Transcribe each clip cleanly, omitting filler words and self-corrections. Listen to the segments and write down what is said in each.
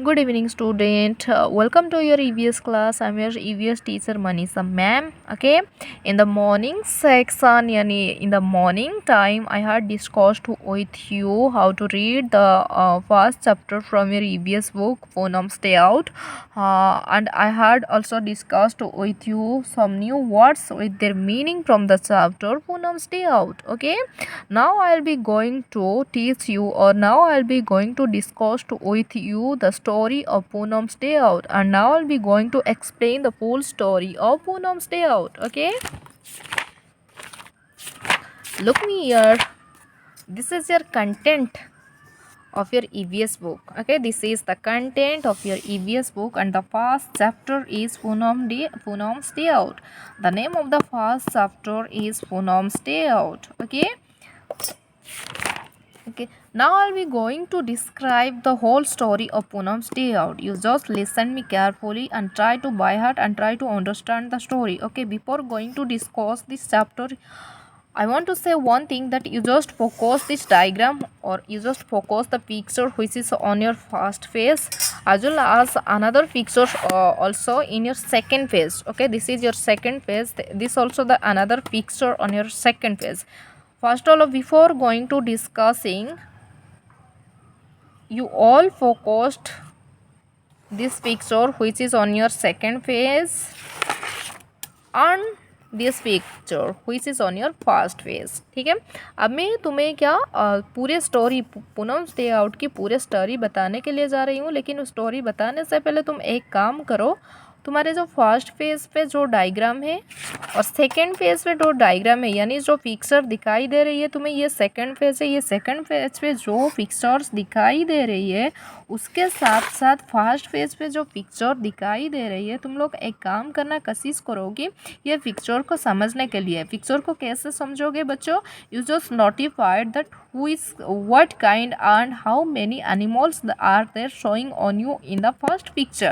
Good evening, student. Welcome to your EVS class. I'm your EVS teacher, Manisha ma'am. Okay, in the morning section, yani in the morning time, I had discussed with you how to read the first chapter from your EVS book, Phoneme Stay Out, and I had also discussed with you some new words with their meaning from the chapter Phoneme Stay Out. Okay, now I'll be going to teach you, or now I'll be going to discuss with you the story of Poonam's Day Out, and now I'll be going to explain the full story of Poonam's Day Out. Okay, look me here. This is your content of your EVS book. Okay, this is the content of your EVS book, and the first chapter is Poonam's Day Out. The name of the first chapter is Poonam's Day Out. Okay, now I'll be going to describe the whole story of Poonam's Day Out. You just listen me carefully and try to by heart and try to understand the story. Okay, before going to discuss this chapter, I want to say one thing, that you just focus this diagram, or you just focus the picture which is on your first phase, as well as another picture also in your second phase. Okay, this is your second phase. This also the another picture on your second phase. First of all, before going to discussing, you all focused this picture which is on your second phase, on this picture which is on your first phase. ठीक है, अब मैं तुम्हें क्या पूरे story Poonam stay out की पूरे story बताने के लिए जा रही हूँ. लेकिन उस स्टोरी बताने से पहले तुम एक काम करो. तुम्हारे जो फर्स्ट फेज पे जो डायग्राम है और सेकंड फेज पे जो डायग्राम है, यानी जो पिक्चर दिखाई दे रही है तुम्हें, ये सेकंड फेज है. ये सेकंड फेज पे जो पिक्चर्स दिखाई दे रही है, उसके साथ साथ फर्स्ट फेज पे जो पिक्चर दिखाई दे रही है, तुम लोग एक काम करना कोशिश करोगे ये पिक्चर को समझने के लिए. पिक्चर को कैसे समझोगे बच्चों? You just notified that who is what kind and how many animals are there showing on you in the first picture.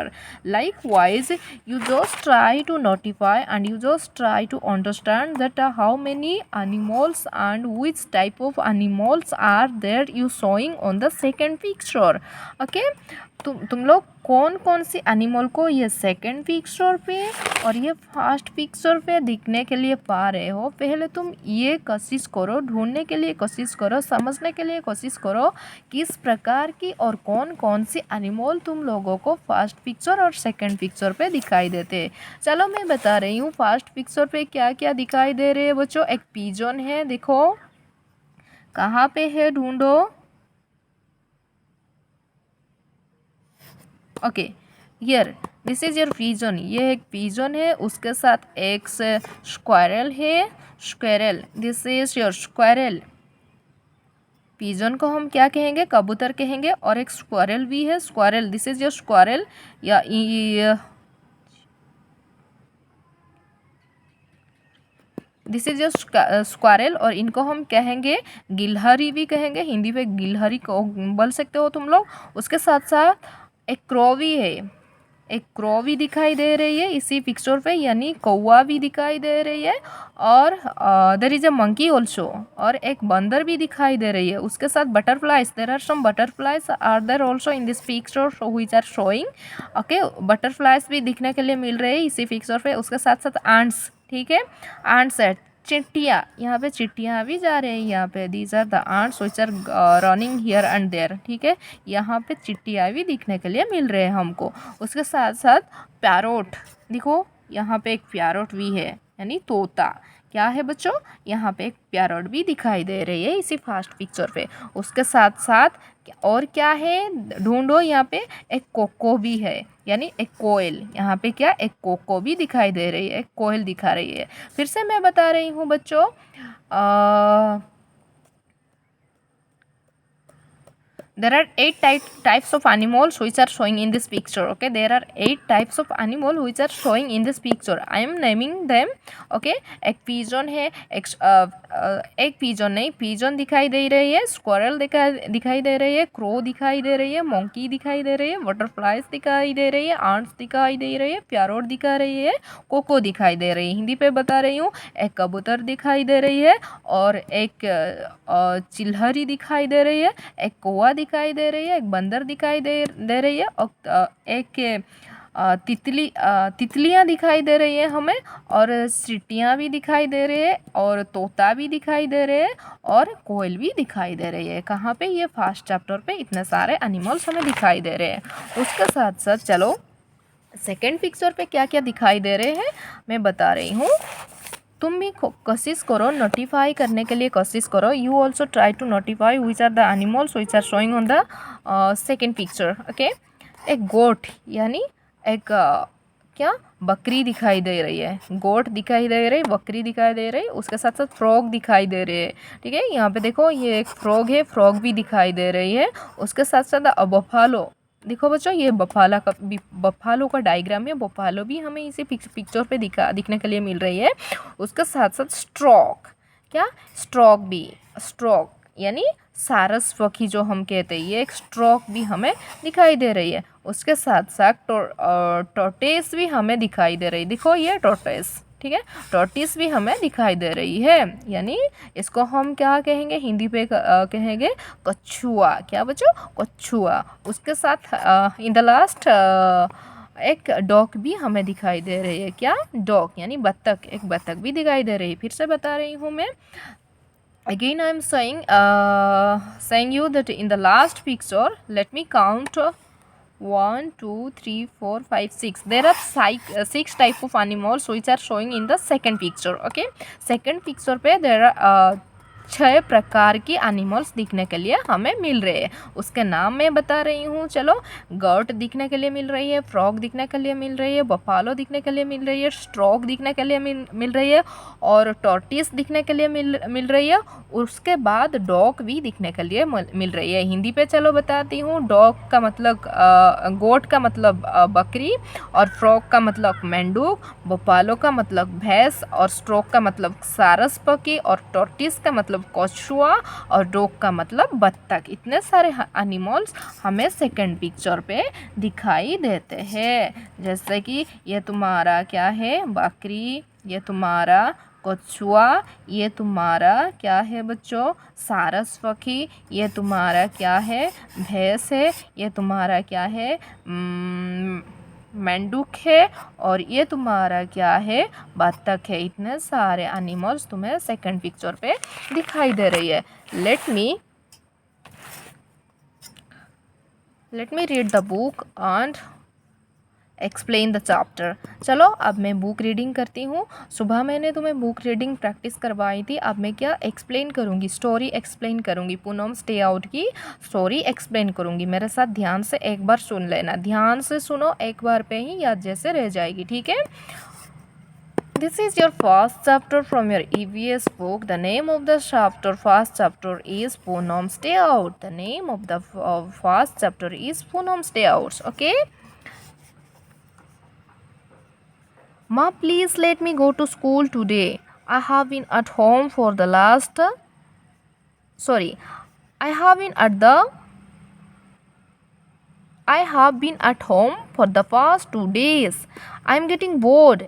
Likewise, you just try to notify and you just try to understand that how many animals and which type of animals are there you showing on the second picture. Okay, तुम लोग कौन कौन सी animal को ये second picture पे और ये first picture पे दिखने के लिए पा रहे हो, पहले तुम ये कोशिश करो, ढूंढने के लिए कोशिश करो, समझने के लिए कोशिश करो किस प्रकार की और कौन कौन सी एनिमल तुम लोगों को फर्स्ट पिक्चर और सेकंड पिक्चर पे दिखाई देते. चलो मैं बता रही हूँ फर्स्ट पिक्चर पे क्या क्या दिखाई दे रहे हैं बच्चों. एक पिजन है, देखो कहाँ पे है, ढूंढो. Okay, here this is your pigeon. ये एक पिजन है, उसके साथ एक स्क्वायरल है. Squirrel, this is your squirrel. Pigeon को हम क्या कहेंगे? कबूतर कहेंगे. और एक स्क्वायरल भी है, squirrel. This is your squirrel या दिस इज योर स्क्वायरल. और इनको हम कहेंगे गिलहरी भी कहेंगे, हिंदी पे गिलहरी को बोल सकते हो तुम लोग. उसके साथ साथ एक क्रो भी है, एक क्रो भी दिखाई दे रही है इसी पिक्चर पे, यानी कौवा भी दिखाई दे रही है. और there is a monkey also, और एक बंदर भी दिखाई दे रही है. उसके साथ butterflies, there are some butterflies are there also in this picture which are showing. Okay, butterflies भी दिखने के लिए मिल रहे हैं इसी पिक्चर पे. उसके साथ साथ एंट्स, ठीक है, एंट्स है, चिट्टियाँ, यहाँ पे चिट्टियाँ भी जा रहे हैं. यहाँ पे these are the ants which are running here and there. ठीक है, यहाँ पे चिट्टियाँ भी दिखने के लिए मिल रहे हैं हमको. उसके साथ साथ पैरोट, देखो यहाँ पे एक पैरोट भी है, यानी तोता. क्या है बच्चों? यहाँ पे एक पैरोट भी दिखाई दे रही है इसी फर्स्ट पिक्चर पे. उसके साथ साथ और क्या है, ढूंढो. यहाँ पे एक कोको भी है, यानी एक कोयल. यहाँ पे क्या, एक कोको भी दिखाई दे रही है, एक कोयल दिखा रही है. फिर से मैं बता रही हूँ बच्चों, there are 8 types of animals which are showing in this picture. Okay, there are 8 types of animal which are showing in this picture. I am naming them. Okay, एक pigeon है, एक pigeon नहीं, pigeon दिखाई दे रही है, squirrel दिखाई दे रही है, crow दिखाई दे रही है, monkey दिखाई दे रही है, butterflies दिखाई दे रही है, ants दिखाई दे रही है, parrot दिखा रही है, कोको दिखाई दे रही है. हिंदी पे बता रही हूँ, एक कबूतर दिखाई दे रही है, और एक चिल्हरी दिखाई दे रही है, एक कौवा दिखाई दे रही है, एक बंदर दिखाई दे रही है, और एक तितलियाँ दिखाई दे रही है हमें, और सीटियाँ भी दिखाई दे रही है, और तोता भी दिखाई दे रहे हैं, और कोयल भी दिखाई दे रही है। कहाँ पे? ये फर्स्ट चैप्टर पे इतने सारे एनिमल्स हमें दिखाई दे रहे हैं। उसके साथ साथ चलो सेकेंड पिक्चर पे क्या क्या दिखाई दे रहे हैं मैं बता रही हूँ। तुम भी कोशिश करो, नोटिफाई करने के लिए कोशिश करो। You also try to notify which are the animals which are showing on the second picture. Okay, एक गोट यानी एक क्या बकरी दिखाई दे रही है, गोट दिखाई दे रही, बकरी दिखाई दे रही, उसके साथ साथ फ्रॉग दिखाई दे रही है। ठीक है, यहाँ पे देखो ये एक फ्रॉग है, फ्रॉग भी दिखाई दे रही है। उसके साथ साथ बफालो, देखो बच्चों ये बफालो का डायग्राम है, बफालो भी हमें इसी पिक्चर पे दिखने के लिए मिल रही है। उसके साथ साथ स्ट्रॉक, क्या स्ट्रॉक भी, स्ट्रॉक यानी सारस पक्षी जो हम कहते हैं, ये एक स्ट्रॉक भी हमें दिखाई दे रही है। उसके साथ साथ टोर्टेस भी हमें दिखाई दे रही है, देखो ये टोर्टेस, ठीक है, टोर्टिस भी हमें दिखाई दे रही है, यानी इसको हम क्या कहेंगे हिंदी पे कहेंगे कछुआ। क्या बच्चों? कछुआ। उसके साथ इन द लास्ट एक डॉग भी हमें दिखाई दे रही है, क्या डॉग यानी बत्तख, एक बत्तख भी दिखाई दे रही है। फिर से बता रही हूँ मैं, again I am saying you that in the last picture, let me count 1 2 3 4 5 6, there are 6 type of animals which are showing in the second picture. Okay, second picture पे there are 6 प्रकार की एनिमल्स दिखने के लिए हमें मिल रहे हैं। उसके नाम मैं बता रही हूँ। चलो, गर्ट दिखने के लिए मिल रही है, फ्रॉग दिखने के लिए मिल रही है, बफालो दिखने के लिए मिल रही है, स्ट्रॉक दिखने के लिए मिल रही है, और टॉर्टिस दिखने के लिए मिल रही है। उसके बाद डॉग भी दिखने के लिए मिल रही है। हिंदी पे चलो बताती हूँ। डॉग का मतलब गोट का मतलब बकरी, और फ्रॉग का मतलब मेंढक, बफालो का मतलब भैंस, और स्ट्रॉक का मतलब सारस पक्षी, और टॉर्टिस का मतलब कछुआ, और डॉग का मतलब बत्तख। इतने सारे एनिमल्स हमें सेकंड पिक्चर पे दिखाई देते हैं। जैसे कि ये तुम्हारा क्या है, बकरी, ये तुम्हारा कछुआ, ये तुम्हारा क्या है बच्चों, सारस पक्षी, ये तुम्हारा क्या है, भैंस है, ये तुम्हारा क्या है, मेंढक है, और ये तुम्हारा क्या है, बत्तख है। इतने सारे एनिमल्स तुम्हें सेकंड पिक्चर पे दिखाई दे रही है। Let me read the book and explain the chapter. चलो अब मैं बुक रीडिंग करती हूँ। सुबह मैंने तुम्हें बुक रीडिंग प्रैक्टिस करवाई थी, अब मैं क्या एक्सप्लेन करूँगी, स्टोरी एक्सप्लेन करूँगी। पूनम स्टे आउट की स्टोरी एक्सप्लेन करूँगी। मेरे साथ ध्यान से एक बार सुन लेना, ध्यान से सुनो, एक बार पे ही याद जैसे रह जाएगी, ठीक है। This is your first chapter from your EVS book. The name of the chapter, first chapter is Poonam Stay Out. The name of the first chapter is Poonam Stay Out. Okay. Ma, please let me go to school today. I have been at home for the last. Sorry, I have been at the. I have been at home for the past 2 days. I'm getting bored.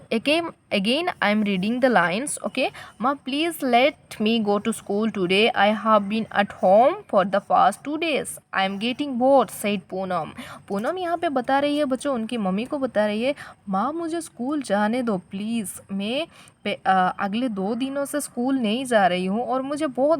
Again I'm reading the lines. Okay. Ma, please let me go to school today. I have been at home for the past 2 days. I'm getting bored, said Poonam. Poonam यहाँ पे बता रही है बच्चों, उनकी mummy को बता रही है, माँ मुझे स्कूल जाने दो प्लीज़, मैं अगले 2 दिनों से स्कूल नहीं जा रही हूँ और मुझे बहुत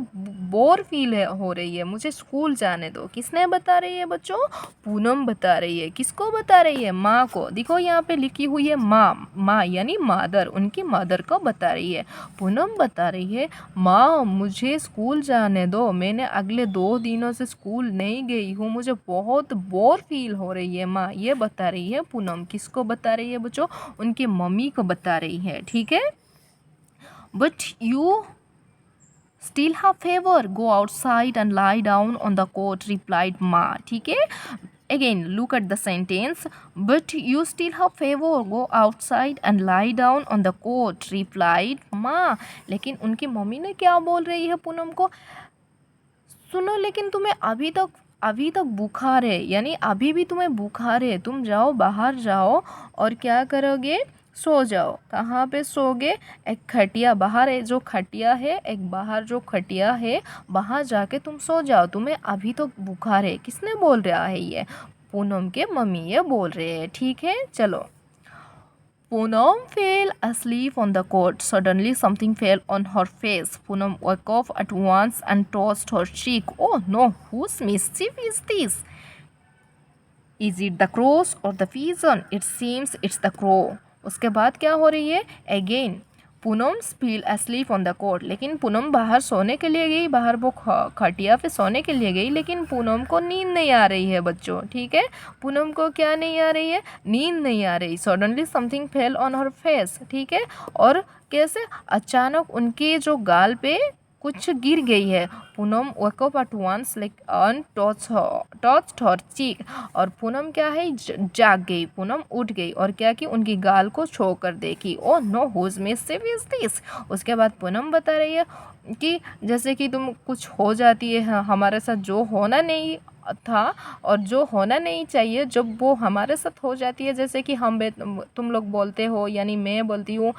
बोर फील हो रही है, मुझे स्कूल जाने दो। किसने बता रही है बच्चों? पूनम बता रही है। किसको बता रही है? माँ को। देखो यहाँ पे लिखी हुई है माँ, माँ यानी मदर, उनकी मदर को बता रही है। पूनम बता रही है, माँ मुझे स्कूल जाने दो, मैंने अगले 2 दिनों से स्कूल नहीं गई हूँ, मुझे बहुत बोर फील हो रही है माँ। ये बता रही है पूनम। किसको बता रही है बच्चों? उनकी मम्मी को बता रही है, ठीक है। But you still have fever. Go outside and lie down on the coat, replied Ma. ठीक है, again look at the sentence. But you still have fever. Go outside and lie down on the coat, replied Ma. लेकिन उनकी mummy ने क्या बोल रही है पूनम को? सुनो, लेकिन तुम्हें अभी तक बुखार है, यानी अभी भी तुम्हें बुखार है, तुम जाओ बाहर जाओ और क्या करोगे? सो जाओ। कहाँ पे सोगे? एक खटिया बाहर है, जो खटिया है, एक बाहर जो खटिया है वहाँ जाके तुम सो जाओ, तुम्हें अभी तो बुखार है। किसने बोल रहा है ये? पूनम के मम्मी ये बोल रहे हैं, ठीक है। चलो, Poonam fell asleep on the cot. Suddenly, something fell on her face. Poonam woke up at once and tossed her cheek. Oh no, whose mischief is this? Is it the crows or the pigeon? It seems it's the crow. उसके बाद क्या हो रही है? Again, Poonam feel asleep on the cot. लेकिन पूनम बाहर सोने के लिए गई, बाहर वो खटिया पे सोने के लिए गई, लेकिन पूनम को नींद नहीं आ रही है बच्चों, ठीक है। पूनम को क्या नहीं आ रही है? नींद नहीं आ रही। Suddenly something fell on her face, ठीक है। और कैसे? अचानक उनके जो गाल पे कुछ गिर गई है। Poonam woke up at once like and touched her cheek. और पूनम क्या है? जाग गई। पूनम उठ गई और क्या कि उनकी गाल को छू कर देखी। Oh no, whose mischief is this? उसके बाद पूनम बता रही है कि जैसे कि तुम कुछ हो जाती है हमारे साथ, जो होना नहीं था और जो होना नहीं चाहिए जब वो हमारे साथ हो जाती है, जैसे कि तुम लोग बोलते हो, यानी मैं बोलती हूँ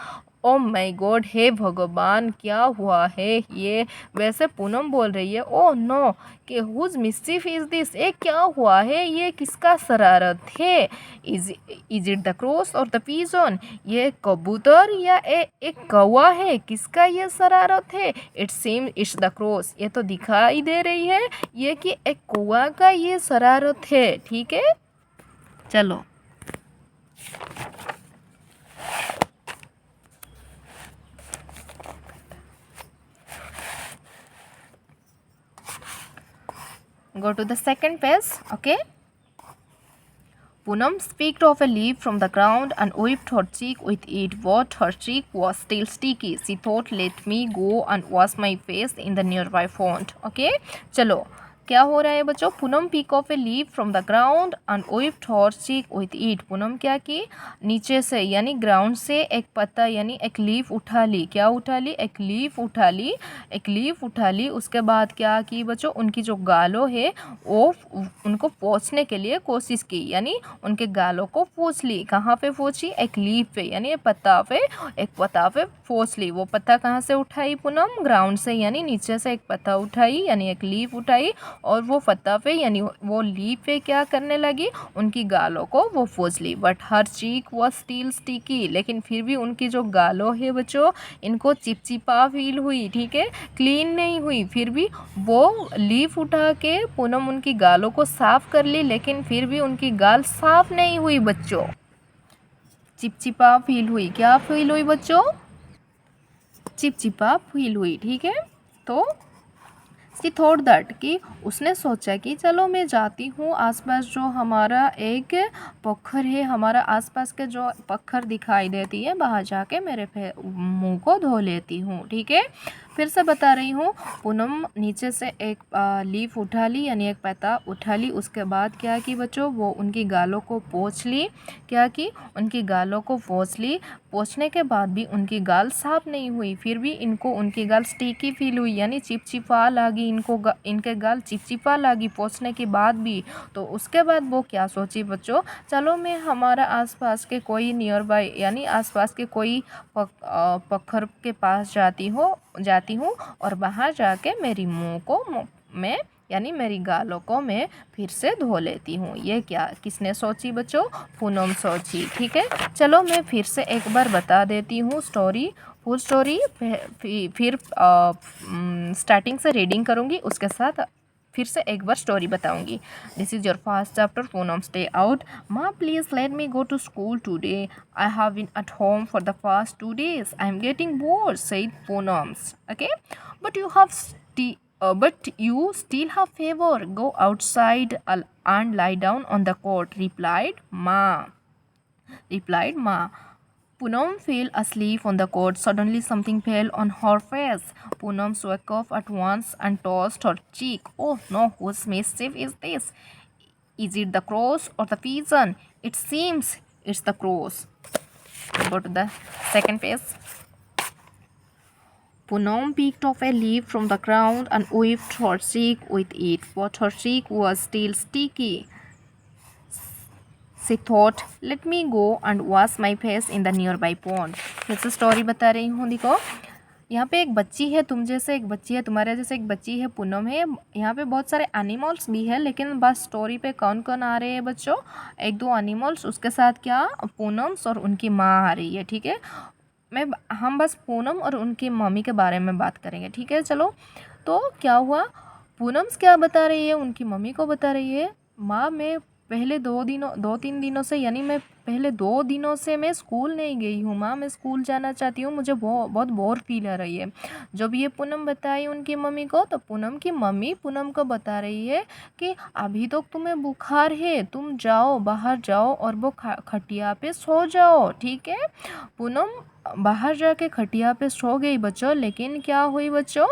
ओ माय गॉड, हे भगवान क्या हुआ है ये, वैसे पूनम बोल रही है ओ नो कि हुज मिस्चिफ इज दिस, ये क्या हुआ है, ये किसका शरारत है। इज इट द क्रोस और द पिजन, ये कबूतर या एक कौवा है, किसका ये शरारत है। It seem it's the cross, ये तो दिखाई दे रही है ये कि एक कौवा का ये शरारत है, ठीक है। चलो, go to the second page, okay. Poonam picked off a leaf from the ground and wiped her cheek with it, but her cheek was still sticky. She thought, let me go and wash my face in the nearby pond. Okay, चलो क्या हो रहा है बच्चों? Poonam pick off a leaf from the ground and wiped her cheek with it. Poonam क्या की? नीचे से यानी ग्राउंड से एक पत्ता यानी एक लीफ उठा ली। क्या उठा ली? एक लीफ उठा ली। एक लीफ उठा ली, उसके बाद क्या की बच्चों? उनकी जो गालों है वो उनको पोंछने के लिए कोशिश की, यानी उनके गालों को पोंछ ली। कहाँ पे पोंछी? एक लीफ पे यानी पत्ता पे, एक पत्ता पे पोंछ ली। वो पत्ता कहाँ से उठाई पूनम? ग्राउंड से, यानी नीचे से एक पत्ता उठाई यानी एक लीफ उठाई और वो पत्ता पे यानी वो लीफ पे क्या करने लगी? उनकी गालों को वो पोंछ ली। But her cheek was still sticky, लेकिन फिर भी उनकी जो गालों है बच्चों, इनको चिपचिपा फील हुई, ठीक है, क्लीन नहीं हुई। फिर भी वो लीफ उठा के पूनम उनकी गालों को साफ कर ली, लेकिन फिर भी उनकी गाल साफ नहीं हुई बच्चों, चिपचिपा फील हुई। क्या फील हुई बच्चों? चिपचिपा फील हुई, ठीक है। तो सी थॉट दैट कि उसने सोचा कि चलो मैं जाती हूँ आसपास जो हमारा एक पोखर है, हमारा आसपास के जो पत्थर दिखाई देती है वहाँ जाके मेरे मुंह को धो लेती हूँ, ठीक है। फिर से बता रही हूँ, पूनम नीचे से एक लीफ उठा ली यानी एक पत्ता उठा ली। उसके बाद क्या की बच्चों? वो उनकी गालों को पोंछ ली। क्या की? उनकी गालों को पोंछ ली। पोंछने के बाद भी उनकी गाल साफ नहीं हुई, फिर भी इनको उनकी गाल स्टिकी फील हुई यानी चिपचिपा लगी इनको, इनके गाल चिपचिपा लगी पोंछने के बाद भी। तो उसके बाद वो क्या सोची बच्चों? चलो मैं हमारा आसपास के कोई नियर बाय यानी आसपास के कोई पत्थर के पास जाती हूँ और वहाँ जाके मेरी मुँह को मैं यानी मेरी गालों को मैं फिर से धो लेती हूँ। ये क्या किसने सोची बच्चों? पूनम सोची, ठीक है। चलो मैं फिर से एक बार बता देती हूँ स्टोरी, फुल स्टोरी, फिर स्टार्टिंग से रीडिंग करूँगी, उसके साथ फिर से एक बार स्टोरी बताऊंगी। This is your first chapter, Poonam stay out. माँ please let me go to school today, I have been at home for the past 2 days, I am getting bored, said पूनम्स। Okay, but you still have fever, go outside and lie down on the cot, replied Ma. Poonam fell asleep on the cot. Suddenly something fell on her face. Poonam woke up at once and tossed her cheek. Oh no, whose mischief is this? Is it the crows or the pigeon? It seems it's the crows. Go to the second page. Poonam picked off a leaf from the ground and wiped her cheek with it, but her cheek was still sticky. She thought let me go and wash my face in the nearby pond. फिर से story बता रही हूँ। देखो यहाँ पे एक बच्ची है, तुम जैसे एक बच्ची है, तुम्हारे जैसे एक बच्ची है, पूनम है। यहाँ पे बहुत सारे एनिमल्स भी है, लेकिन बस स्टोरी पे कौन कौन आ रहे हैं बच्चों? एक दो एनिमल्स, उसके साथ क्या पूनम्स और उनकी माँ आ रही है। ठीक है, हम बस पूनम और उनकी मम्मी के बारे में बात करेंगे। ठीक है, चलो। तो क्या हुआ, पूनम्स क्या बता रही है, उनकी मम्मी को बता रही है, माँ मैं पहले 2 3 दिनों से, यानी मैं पहले 2 दिनों से मैं स्कूल नहीं गई हूँ माँ, मैं स्कूल जाना चाहती हूँ, मुझे बहुत बोर फील हो रही है। जब ये पूनम बताई उनकी मम्मी को, तो पूनम की मम्मी पूनम को बता रही है कि अभी तो तुम्हें बुखार है, तुम जाओ बाहर जाओ और वो खटिया पे सो जाओ। ठीक है, पूनम बाहर जाके खटिया पे सो गई बच्चों, लेकिन क्या हुई बच्चों,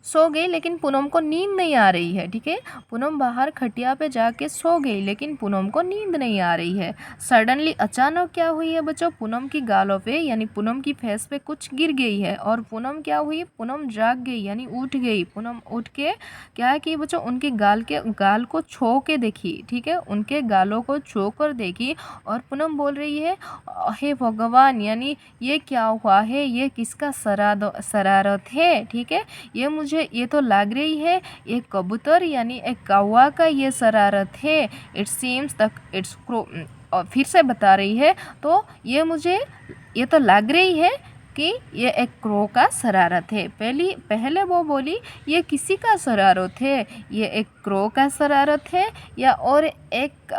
सो गई, लेकिन पूनम को नींद नहीं आ रही है। ठीक है, पूनम बाहर खटिया पे जाके सो गई, लेकिन पूनम को नींद नहीं आ रही है। सडनली अचानक क्या हुई है बच्चों, पूनम की गालों पे यानी पूनम की फेस पे कुछ गिर गई है, और पूनम क्या हुई, पूनम जाग गई यानी उठ गई। पूनम उठ के क्या की बच्चों, उनके गाल को छू के देखी। ठीक है, उनके गालों को छू कर देखी, और पूनम बोल रही है, हे भगवान, यानी ये क्या हुआ है, ये किसका शरारत है। ठीक है, ये तो लग रही है एक कबूतर यानी एक कौवा का ये शरारत है। इट सीम्स तक इट्स क्रो, फिर से बता रही है, तो ये तो लग रही है कि ये एक क्रो का शरारत है। पहले वो बोली ये किसी का शरारत है, ये एक क्रो का शरारत है, या और एक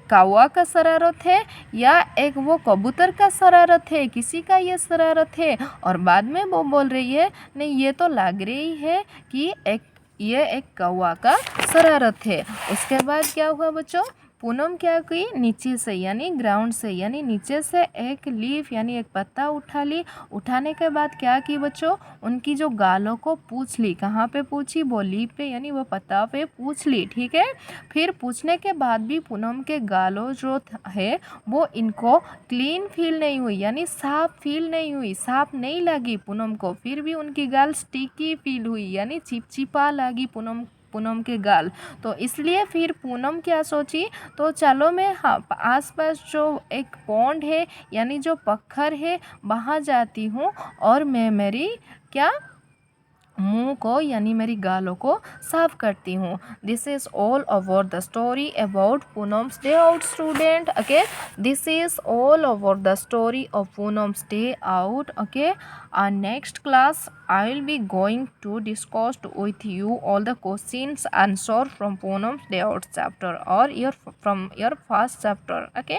कौवा का शरारत है, या एक वो कबूतर का शरारत है, किसी का ये शरारत है। और बाद में वो बोल रही है, नहीं ये तो लग रही है कि ये एक कौवा का शरारत है। उसके बाद क्या हुआ बच्चों, पूनम क्या की, नीचे से यानी ग्राउंड से यानी नीचे से एक लीफ यानी एक पत्ता उठा ली। उठाने के बाद क्या की बच्चों, उनकी जो गालों को पूछ ली। कहाँ पे पूछी, वो लीफ पे यानी वो पत्ता पे पूछ ली। ठीक है, फिर पूछने के बाद भी पूनम के गालों जो है वो इनको क्लीन फील नहीं हुई, यानी साफ फील नहीं हुई, साफ नहीं लगी पूनम को। फिर भी उनकी गाल स्टिकी फील हुई, यानी चिपचिपा लगी पूनम के गाल। तो इसलिए फिर पूनम क्या सोची, तो चलो मैं आसपास जो एक पॉन्ड है यानी जो पत्थर है वहाँ जाती हूँ, और मैं मेरी क्या मुंह को यानी मेरी गालों को साफ करती हूँ। This is all over the story about Poonam's day out student. Okay, this is all over the story of Poonam's day out. Okay, next class I will be going to discuss with you all the questions answer from Poonam's Day Out chapter or from your first chapter. Okay,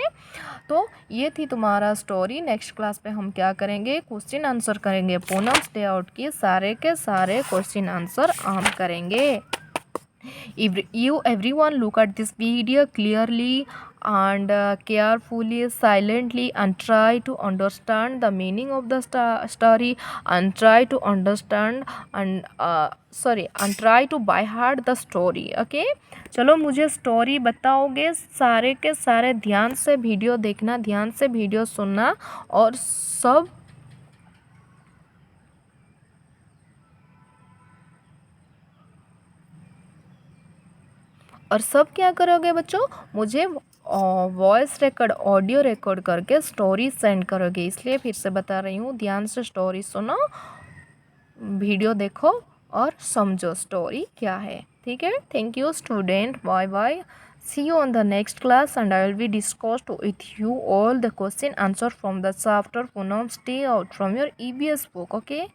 तो ये थी तुम्हारा story. Next class पे हम क्या करेंगे, question answer करेंगे। Poonam's day out के सारे क्वेश्चन आंसर हम करेंगे। If you everyone look at this video clearly and carefully, silently, and try to understand the meaning of the story, and try to understand and try to by heart the story. Okay, चलो मुझे story बताओगे, सारे के सारे ध्यान से video देखना, ध्यान से वीडियो सुनना, और सब क्या करोगे बच्चों, मुझे वॉइस रिकॉर्ड, ऑडियो रिकॉर्ड करके स्टोरी सेंड करोगे। इसलिए फिर से बता रही हूँ, ध्यान से स्टोरी सुनो, वीडियो देखो और समझो स्टोरी क्या है। ठीक है, thank you student, bye bye, see you on the next class, and I will be discussed with you all the question answer from the chapter Poonam's Day Out from your EBS book. Okay.